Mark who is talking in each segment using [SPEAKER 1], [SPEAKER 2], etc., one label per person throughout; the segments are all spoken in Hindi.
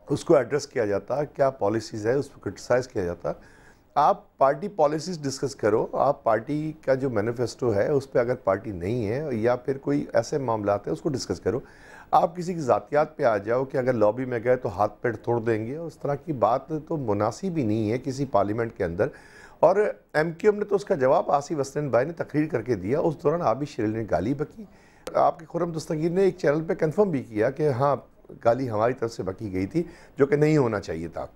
[SPEAKER 1] उसको एड्रेस किया जाता, क्या पॉलिसीज़ है उसको क्रिटिसाइज़ किया जाता। आप पार्टी पॉलिसीज़ डिस्कस करो, आप पार्टी का जो मैनिफेस्टो है उस पर अगर पार्टी नहीं है या फिर कोई ऐसे मामला है उसको डिस्कस करो। आप किसी की ज़ातियात पे आ जाओ कि अगर लॉबी में गए तो हाथ पैर तोड़ देंगे, उस तरह की बात तो मुनासिब ही नहीं है किसी पार्लियामेंट के अंदर। और एमक्यूएम ने तो उसका जवाब आसिफ हसनैन भाई ने तकरीर करके दिया, उस दौरान आबिद शरील ने गाली बकी। आपके खुर्रम दस्तगीर ने एक चैनल पे कंफर्म भी किया कि हाँ गाली हमारी तरफ से बकी गई थी, जो कि नहीं होना चाहिए था।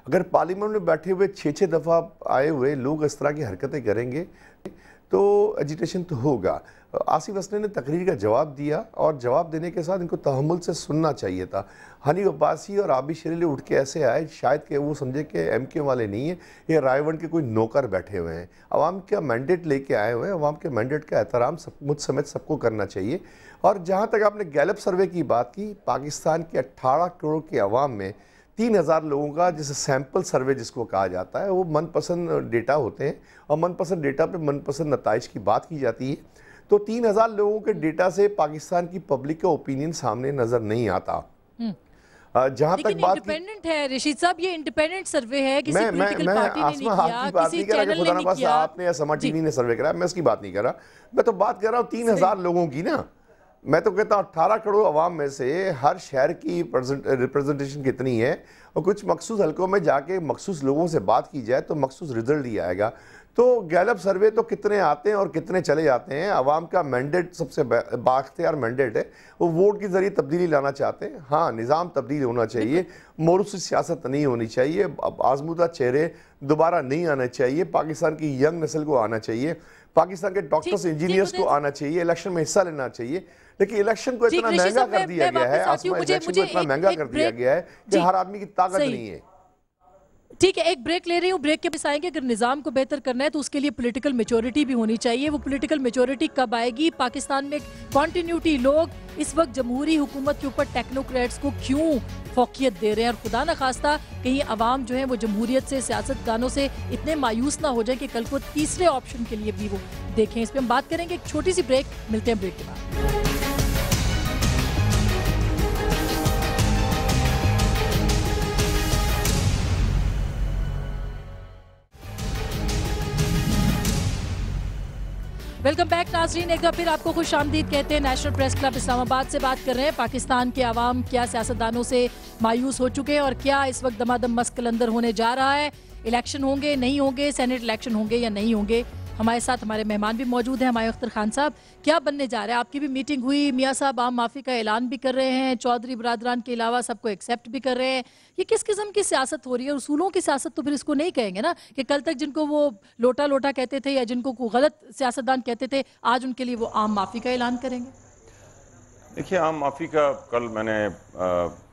[SPEAKER 1] अगर पार्लियामेंट में बैठे हुए 6-6 दफ़ा आए हुए लोग इस तरह की हरकतें करेंगे तो एजिटेशन तो होगा। आसिफ हसनैन ने तकरीर का जवाब दिया और जवाब देने के साथ इनको तहम्मुल से सुनना चाहिए था। हनीफ अब्बासी और आबिद शरील उठ के ऐसे आए शायद कि वो समझे कि एमक्यूएम वाले नहीं है, ये रायवंड के कोई नौकर बैठे हुए हैं। अवाम का मैंडेट लेके आए हुए हैं, अवाम के मैंडेट का एहतराम मुझ समेत सबको करना चाहिए। और जहाँ तक आपने गैलप सर्वे की बात की, पाकिस्तान के 18 करोड़ की आवाम में 3000 लोगों का जिसे सैम्पल सर्वे जिसको कहा जाता है, वो मनपसंद डेटा होते हैं और मनपसंद डेटा पे मनपसंद नताइज की बात की जाती है। तो 3000 लोगों के डेटा से पाकिस्तान की पब्लिक का ओपिनियन सामने नजर नहीं आता। जहां तक बात
[SPEAKER 2] इंडिपेंडेंट है ऋषिद साहब, ये इंडिपेंडेंट सर्वे है, किसी पॉलिटिकल पार्टी ने नहीं किया, किसी चैनल ने नहीं किया,
[SPEAKER 1] आपने या समा टीवी ने सर्वे कराया, मैं इसकी बात नहीं कर रहा। मैं तो बात कर रहा हूँ 3000 लोगों की ना। मैं तो कहता हूँ 18 करोड़ अवाम में से हर शहर की रिप्रेजेंटेशन कितनी है और कुछ मखसूस हलकों में जाके मखसूस लोगों से बात की जाए तो मखसूस रिजल्ट ही आएगा। तो गैलप सर्वे तो कितने आते हैं और कितने चले जाते हैं। अवाम का मैंडेट सबसे बाख्तियार मैंडेट है, वो वोट के जरिए तब्दीली लाना चाहते हैं। हाँ, निज़ाम तब्दील होना चाहिए, मोरूसी सियासत नहीं होनी चाहिए, आजमूदा चेहरे दोबारा नहीं आना चाहिए, पाकिस्तान की यंग नस्ल को आना चाहिए, पाकिस्तान के डॉक्टर्स इंजीनियर्स को आना चाहिए, इलेक्शन में हिस्सा लेना चाहिए। लेकिन इलेक्शन को इतना महंगा कर दिया गया है, इलेक्शन को इतना महंगा कर दिया गया है कि हर आदमी की ताकत नहीं है।
[SPEAKER 2] ठीक है, एक ब्रेक ले रही हूँ, ब्रेक के बाद आएंगे। अगर निज़ाम को बेहतर करना है तो उसके लिए पॉलिटिकल मेच्योरिटी भी होनी चाहिए। वो पॉलिटिकल मेच्योरिटी कब आएगी? पाकिस्तान में कॉन्टिन्यूटी, लोग इस वक्त जमहूरी हुकूमत के ऊपर टेक्नोक्रेट्स को क्यों फौकियत दे रहे हैं, और खुदा न खास्ता कहीं अवाम जो है वो जमहूरियत से, सियासतदानों से इतने मायूस ना हो जाए कि कल को तीसरे ऑप्शन के लिए भी वो देखें। इस पर हम बात करेंगे, एक छोटी सी ब्रेक, मिलते हैं ब्रेक के बाद। वेलकम बैक नाजरीन, एक बार फिर आपको खुश आमदीद कहते हैं। नेशनल प्रेस क्लब इस्लामाबाद से बात कर रहे हैं। पाकिस्तान के अवाम क्या सियासतदानों से मायूस हो चुके हैं और क्या इस वक्त दमादम मस्क कलंदर होने जा रहा है? इलेक्शन होंगे नहीं होंगे, सेनेट इलेक्शन होंगे या नहीं होंगे? हमारे साथ हमारे मेहमान भी मौजूद हैं। हमारे अख्तर खान साहब, क्या बनने जा रहा है? आपकी भी मीटिंग हुई, मियाँ साहब आम माफ़ी का ऐलान भी कर रहे हैं, चौधरी बरादरान के अलावा सबको एक्सेप्ट भी कर रहे हैं। ये किस किस्म की सियासत हो रही है? उसूलों की सियासत तो फिर इसको नहीं कहेंगे ना, कि कल तक जिनको वो लोटा लोटा कहते थे या जिनको को गलत सियासतदान कहते थे, आज उनके लिए वो आम माफ़ी का ऐलान करेंगे।
[SPEAKER 3] देखिए, आम माफ़ी का कल मैंने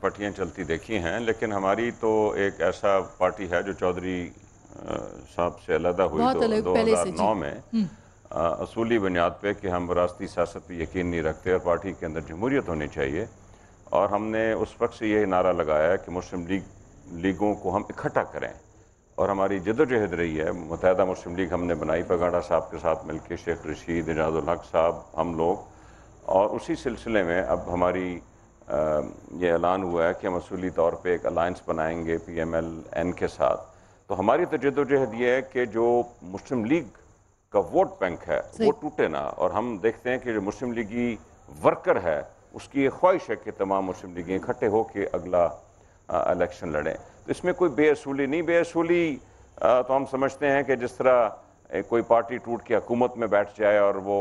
[SPEAKER 3] पट्टियाँ चलती देखी हैं, लेकिन हमारी तो एक ऐसा पार्टी है जो चौधरी साहब से अलहदा हुई 2009 में असूली बुनियाद पे कि हम वरासती सियासत पर यकीन नहीं रखते और पार्टी के अंदर जमहूरियत होनी चाहिए। और हमने उस वक्त से यही नारा लगाया कि मुस्लिम लीगों को हम इकट्ठा करें, और हमारी जद्दोजहद रही है। मुत्तहिदा मुस्लिम लीग हमने बनाई पगाड़ा साहब के साथ मिलकर, शेख रशीद, इजाजुल हक साहब, हम लोग। और उसी सिलसिले में अब हमारी ये ऐलान हुआ है कि हम असूली तौर पर एक अलायंस बनाएंगे PMLN के साथ। तो हमारी तो जद्दोजहद ये है कि जो मुस्लिम लीग का वोट बैंक है वो टूटे ना, और हम देखते हैं कि जो मुस्लिम लीगी वर्कर है उसकी ये ख्वाहिश है कि तमाम मुस्लिम लीगें इकट्ठे होकर अगला इलेक्शन लड़ें। तो इसमें कोई बेअसूली नहीं। बेअसूली तो हम समझते हैं कि जिस तरह कोई पार्टी टूट के हुकूमत में बैठ जाए और वो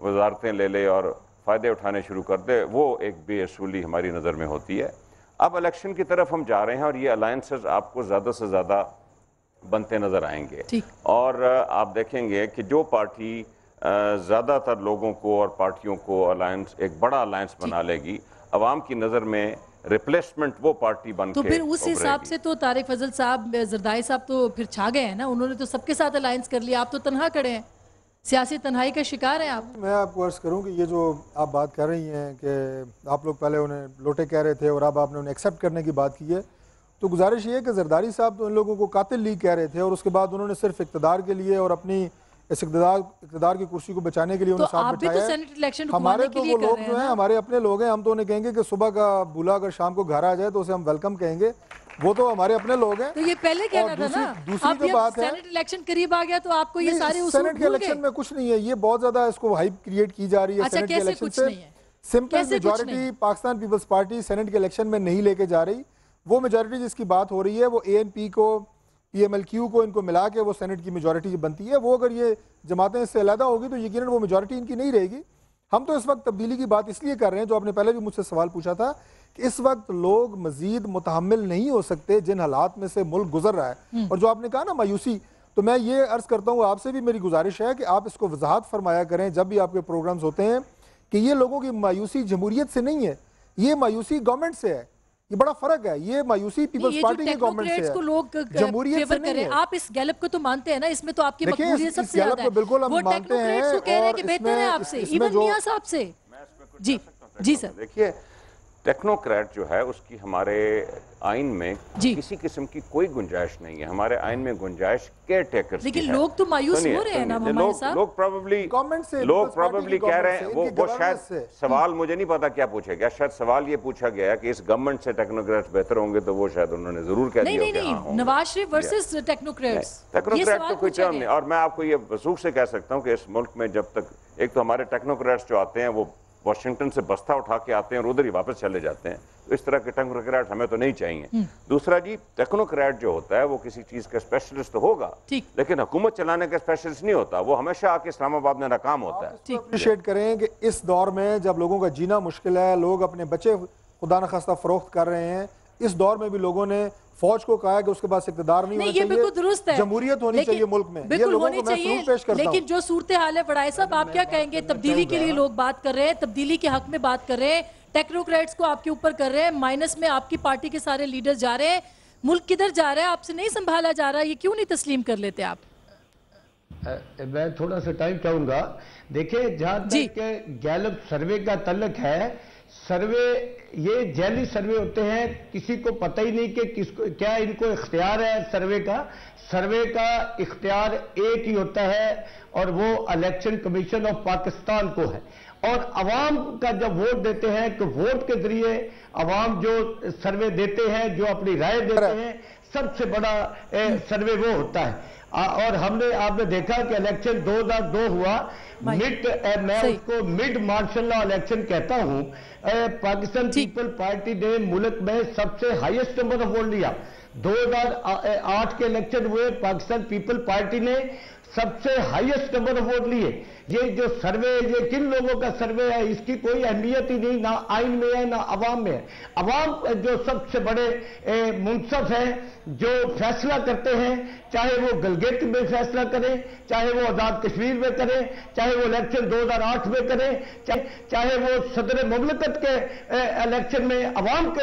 [SPEAKER 3] वजारतें ले ले और फ़ायदे उठाने शुरू कर दे, वो एक बेअसूली हमारी नज़र में होती है। अब इलेक्शन की तरफ हम जा रहे हैं और ये अलायंसेस आपको ज़्यादा से ज़्यादा बनते नज़र आएंगे। और आप देखेंगे कि जो पार्टी ज़्यादातर लोगों को और पार्टियों को अलायंस, एक बड़ा अलायंस बना लेगी, अवाम की नज़र में रिप्लेसमेंट वो पार्टी बन के,
[SPEAKER 2] तो फिर उस हिसाब से तो तारिक फजल साहब, जरदाई साहब तो फिर छा गए हैं ना, उन्होंने तो सबके साथ अलायंस कर लिया। आप तो तनहा खड़े हैं, सियासी तन्हाई का शिकार हैं आप।
[SPEAKER 4] मैं आपको अर्ज़ करूं कि ये जो आप बात कर रही हैं कि आप लोग पहले उन्हें लोटे कह रहे थे और अब आपने उन्हें एक्सेप्ट करने की बात की है, तो गुजारिश ये है कि जरदारी साहब तो इन लोगों को कातिल लीग कह रहे थे और उसके बाद उन्होंने सिर्फ इक़्तिदार के लिए और अपनी इस इक़्तिदार की कुर्सी को बचाने के लिए उन्हें साथ बिठाया है। हमारे तो वो लोग जो हैं हमारे अपने लोग हैं, हम तो उन्हें कहेंगे कि सुबह का बुला अगर शाम को घर आ जाए तो उसे हम वेलकम कहेंगे, वो तो हमारे अपने लोग हैं।
[SPEAKER 2] तो ये पहले कहना था ना,
[SPEAKER 4] दूसरी जो बात है
[SPEAKER 2] सेनेट इलेक्शन करीब आ गया तो आपको ये सारे उसूल
[SPEAKER 4] सेनेट के इलेक्शन में कुछ नहीं है, ये बहुत ज्यादा इसको हाइप क्रिएट की जा रही है। सेनेट के इलेक्शन से simple majority Pakistan peoples party senate के इलेक्शन में नहीं लेके जा रही। वो मेजॉरिटी जिसकी बात हो रही है वो ANP को, PMLQ को, इनको मिला के वो सेनेट की मेजॉरिटी बनती है। वो अगर ये जमातें इससे अलहदा होगी तो यकीनन वो मेजॉरिटी इनकी नहीं रहेगी। हम तो इस वक्त तब्दीली की बात इसलिए कर रहे हैं, जो आपने पहले भी मुझसे सवाल पूछा था, कि इस वक्त लोग मजीद मुतहम्मिल नहीं हो सकते जिन हालात में से मुल्क गुजर रहा है। और जो आपने कहा ना मायूसी, तो मैं ये अर्ज करता हूँ, आपसे भी मेरी गुजारिश है कि आप इसको वजाहत फरमाया करें जब भी आपके प्रोग्राम्स होते हैं, कि ये लोगों की मायूसी जमहूरियत से नहीं है, ये मायूसी गवर्नमेंट से है। ये बड़ा फर्क है, ये मायूसी पीपल्स पार्टी की गवर्नमेंट से है,
[SPEAKER 2] लोग
[SPEAKER 4] जमहूरियत से नहीं है।
[SPEAKER 2] आप इस गैलप को तो मानते हैं ना, इसमें तो आपकी मकबूलियत सबसे ज्यादा है।
[SPEAKER 4] बिल्कुल हम मानते हैं
[SPEAKER 2] और कह रहे हैं कि बेहतर है आपसे, इवन मियां साहब से। जी जी सर,
[SPEAKER 3] देखिए टेक्नोक्रेट जो है उसकी हमारे आइन में किसी किस्म की कोई गुंजाइश नहीं है। हमारे आइन में गुंजाइश केयर टेकर।
[SPEAKER 2] लेकिन लोग तो मायूस हो रहे हैं ना हमारे साथ।
[SPEAKER 3] लोग प्रोबेबली कह रहे हैं, वो शायद सवाल मुझे नहीं पता क्या पूछा गया, शायद सवाल ये पूछा गया कि इस गवर्नमेंट से टेक्नोक्रेट्स बेहतर होंगे, तो वो शायद उन्होंने जरूर कह दिया।
[SPEAKER 2] नहीं, नवाज शरीफ वर्सेस टेक्नोक्रेट्स
[SPEAKER 3] तो कोई टर्म नहीं। और मैं आपको ये वसूख से कह सकता हूँ कि इस मुल्क में जब तक, एक तो हमारे टेक्नोक्रेट्स जो आते हैं वो वाशिंगटन से बस्ता उठा के आते हैं और उधर ही वापस चले जाते हैं, तो इस तरह के टेक्नोक्रेट हमें तो नहीं चाहिए। दूसरा जी, टेक्नोक्रेट जो होता है वो किसी चीज का स्पेशलिस्ट तो होगा, लेकिन हुकूमत चलाने का स्पेशलिस्ट नहीं होता, वो हमेशा आके इस्लामाबाद में नाकाम होता है।
[SPEAKER 4] अप्रिशिएट करें कि इस दौर में जब लोगों का जीना मुश्किल है, लोग अपने बच्चे खुदा न खास्ता फरोख्त कर रहे हैं, इस दौर में भी लोगों ने फौज को कहा कि उसके पास इक़्तिदार नहीं होना चाहिए,
[SPEAKER 2] बिल्कुल दुरुस्त है,
[SPEAKER 4] जमहूरियत होनी चाहिए मुल्क में, ये लोगों को मैं सलूट पेश करता हूं।
[SPEAKER 2] लेकिन जो सूरत हाल है बड़ाई साहब, आप क्या कहेंगे? तब्दीली के लिए लोग बात कर रहे हैं, तब्दीली के हक में बात कर रहे हैं, टेक्नोक्रेट्स को आपके ऊपर कर रहे हैं, माइनस में आपकी पार्टी के सारे लीडर जा रहे हैं, मुल्क किधर जा रहा है? आपसे नहीं संभाला जा रहा, ये क्यों नहीं तस्लीम कर लेते आप?
[SPEAKER 5] मैं थोड़ा सा टाइम चाहूंगा। देखिए, जहां तक गैलप सर्वे का तल्लक है, सर्वे ये जैली सर्वे होते हैं, किसी को पता ही नहीं कि किसको क्या इनको इख्तियार है सर्वे का इख्तियार एक ही होता है और वो इलेक्शन कमीशन ऑफ पाकिस्तान को है। और अवाम का जब वोट देते हैं तो वोट के जरिए अवाम जो सर्वे देते हैं, जो अपनी राय देते हैं, सबसे बड़ा सर्वे वो होता है। और आपने देखा कि इलेक्शन 2002 हुआ, मैं उसको मिड मार्शल लॉ इलेक्शन कहता हूं। पाकिस्तान पीपल पार्टी ने मुल्क में सबसे हाईएस्ट नंबर ऑफ वोट लिया। 2008 के इलेक्शन हुए, पाकिस्तान पीपल पार्टी ने सबसे हाईएस्ट नंबर ऑफ वोट लिए। ये जो सर्वे, ये किन लोगों का सर्वे है, इसकी कोई अहमियत ही नहीं, ना आइन में है ना अवाम में है। अवाम जो सबसे बड़े मुंसफ हैं, जो फैसला करते हैं, चाहे वो गलगित में फैसला करें, चाहे वो आजाद कश्मीर में करें, चाहे वो इलेक्शन 2008 में करें, चाहे वो सदर मुमलकत के इलेक्शन में अवाम के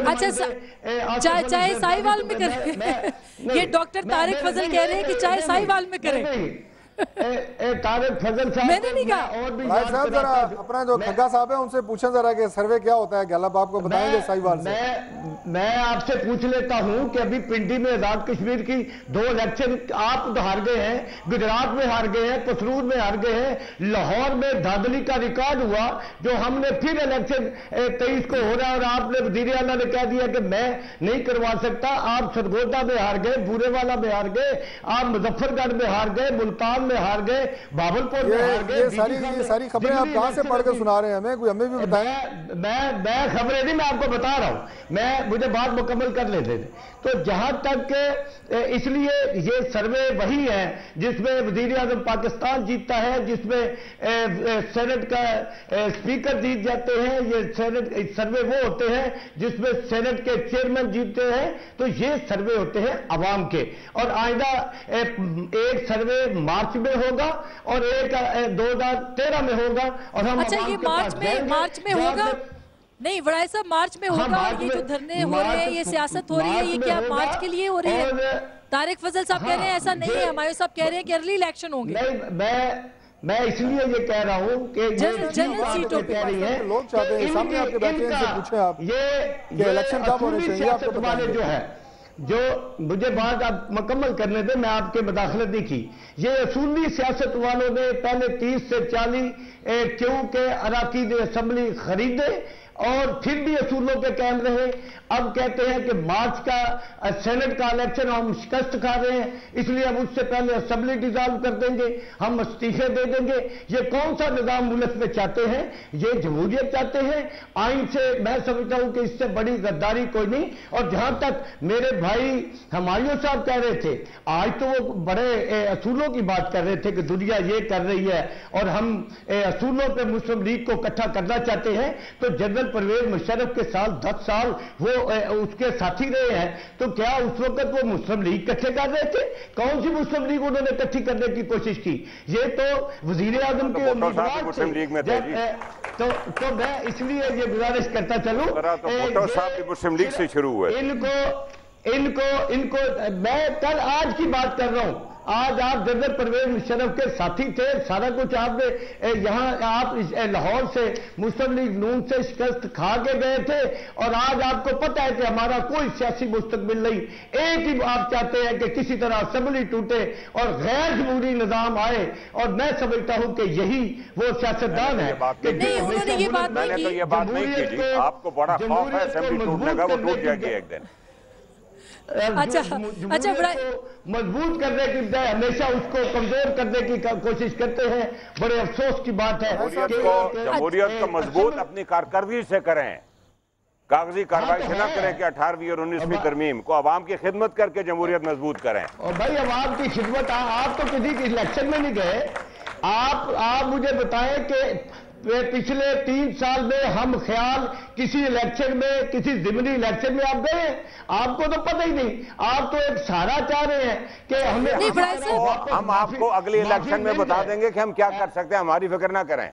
[SPEAKER 2] चाहे साहिवाल में करें। ये डॉक्टर तारिक फजल कह रहे हैं कि चाहे साहिवाल में करें।
[SPEAKER 5] तारिक फजल साहब,
[SPEAKER 2] मैंने नहीं कहा।
[SPEAKER 5] और भी
[SPEAKER 4] साहब जरा अपना जो खग्गा साहब है उनसे पूछें जरा कि सर्वे क्या होता है। गैलप आपको बताएंगे साहिवाल से।
[SPEAKER 5] मैं आपसे पूछ लेता हूं कि अभी पिंडी में आजाद कश्मीर की 2 इलेक्शन आप हार गए हैं, गुजरात में हार गए हैं, पसरूर में हार गए हैं, लाहौर में धांधली का रिकॉर्ड हुआ, जो हमने फिर इलेक्शन 23 को हो रहा है और आपने वज़ीर आला ने कह दिया कि मैं नहीं करवा सकता। आप सरगोदा में हार गए, बूरेवाला में हार गए, आप मुजफ्फरगढ़ में हार गए, मुल्तान में हार गए, भावलपुर में हार गए।
[SPEAKER 4] ये सारी खबरें आप कहां से पढ़ के सुना रहे हैं हमें? कोई हमें भी बताएं।
[SPEAKER 5] मैं खबरें नहीं, मैं आपको बता रहा हूं, मुझे बात मुकम्मल कर लेते थे। तो जहां तक इसलिए ये सर्वे वही है जिसमें वज़ीर आज़म पाकिस्तान जीतता है, जिसमें सेनेट का स्पीकर जीत जाते हैं। ये सेनेट सर्वे वो होते हैं जिसमें सेनेट के चेयरमैन जीतते हैं। तो ये सर्वे होते हैं अवाम के। और आइंदा एक सर्वे मार्च में होगा और एक 2013 में होगा। और हम
[SPEAKER 2] अच्छा, ये मार्च में होगा नहीं बड़ाई साहब, मार्च में होगा। ये जो धरने हो रहे हैं, ये सियासत हो रही है, ये क्या मार्च के लिए हो रही है? तारिक फजल साहब कह रहे हैं ऐसा नहीं है, हमारे साहब कह रहे हैं कि अर्ली इलेक्शन होंगे।
[SPEAKER 5] मैं इसलिए ये कह रहा हूं कि
[SPEAKER 2] जनरल सीटों पे
[SPEAKER 5] कह रही है,
[SPEAKER 4] लोग चाहते हैं सामने आपके बैठे हैं, इनसे पूछें आप
[SPEAKER 5] ये
[SPEAKER 4] इलेक्शन कब होने चाहिए आपको
[SPEAKER 5] वाले जो है जो मुझे बात आप मुकम्मल करने दे, मैं आपके मुदाखलत नहीं की। ये असूली सियासत वालों ने पहले 30 से 40 क्यों के अराकीन असम्बली खरीदे और फिर भी असूलों पे कायम रहे। अब कहते हैं कि मार्च का सेनेट का इलेक्शन हम शिकस्त खा रहे हैं, इसलिए हम उससे पहले असेंबली डिसॉल्व कर देंगे, हम इस्तीफे दे देंगे। ये कौन सा निजाम मुल्क में चाहते हैं? ये जमहूरियत चाहते हैं। आइन से मैं समझता हूं कि इससे बड़ी गद्दारी कोई नहीं। और जहां तक मेरे भाई हमायूं साहब कह रहे थे, आज तो वो बड़े असूलों की बात कर रहे थे कि दुनिया ये कर रही है और हम असूलों पर मुस्लिम लीग को इकट्ठा करना चाहते हैं। तो जनरल परवेज मुशर्रफ के साल 10 साल वो उसके साथी रहे हैं, तो क्या उस वक्त वो मुस्लिम लीग इकट्ठे कर रहे थे? कौन सी मुस्लिम लीग उन्होंने इकट्ठी करने की कोशिश की? ये तो वजीर आजम के उम्मीदवार
[SPEAKER 3] मुस्लिम लीग में थे।
[SPEAKER 5] तो मैं इसलिए ये गुजारिश करता चलूं,
[SPEAKER 3] भुट्टो साहब भी मुस्लिम लीग से शुरू हुए।
[SPEAKER 5] इनको मैं कल आज की बात कर रहा हूं। आज आप जनरल परवेज मुशर्रफ के साथी थे, सारा कुछ आपने यहाँ आप लाहौर से मुस्लिम लीग नून से शिकस्त खा के गए थे और आज आपको पता है कि हमारा कोई सियासी मुस्तकबिल नहीं। एक ही आप चाहते हैं कि किसी तरह असेंबली टूटे और गैर जमहूरी निजाम आए, और मैं समझता हूं कि यही वो सियासतदान है।
[SPEAKER 2] उन्होंने ये बात
[SPEAKER 3] नहीं की। आपको बड़ा खौफ है असेंबली टूटने का, वो टूट जाएगी एक दिन।
[SPEAKER 2] अच्छा, बड़ा
[SPEAKER 5] मजबूत करने की बजाय हमेशा उसको कमजोर करने की कोशिश करते हैं। बड़े अफसोस की बात है।
[SPEAKER 3] जमहूरियत को मजबूत अपनी कारकर्दगी से करें, कागजी कार्रवाई से न करें कि 18वीं और 19वीं तरमीम को अवाम की खिदमत करके जमहूरियत मजबूत करें।
[SPEAKER 5] और भाई अवाम की खिदमत, आप तो किसी के इलेक्शन में नहीं गए। आप मुझे बताएं कि पिछले 3 साल में हम ख्याल किसी इलेक्शन में, किसी जिमनी इलेक्शन में आप गए? आपको तो पता ही नहीं। आप तो एक सहारा चाह रहे हैं कि हमें,
[SPEAKER 3] हम आपको अगले इलेक्शन में बता देंगे कि हम क्या कर सकते हैं, हमारी फिक्र ना करें।